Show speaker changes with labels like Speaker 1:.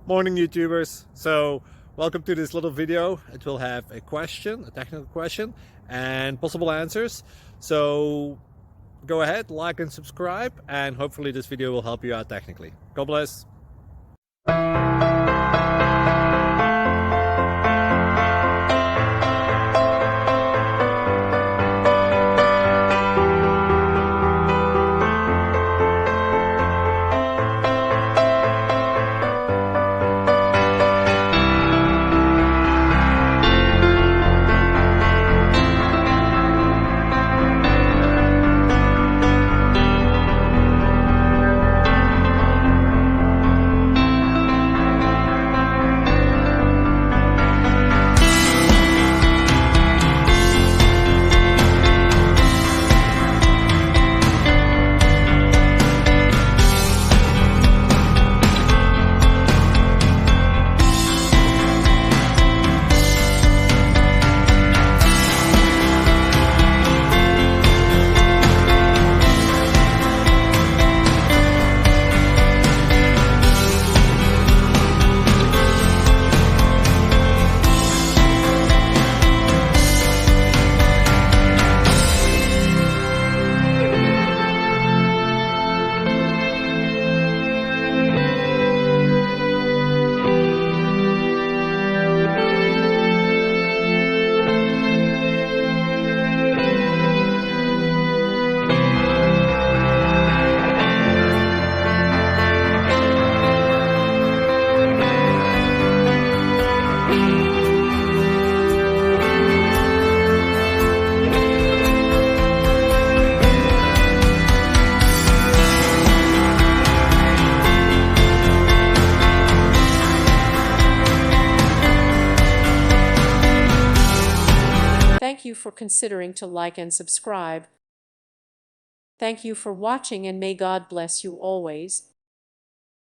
Speaker 1: Morning YouTubers. So welcome to this little video. It will have a question, a technical question, and possible answers. So go ahead, like and subscribe, and hopefully this video will help you out technically. God bless.
Speaker 2: Thank you for considering to like and subscribe. Thank you for watching, and may God bless you always.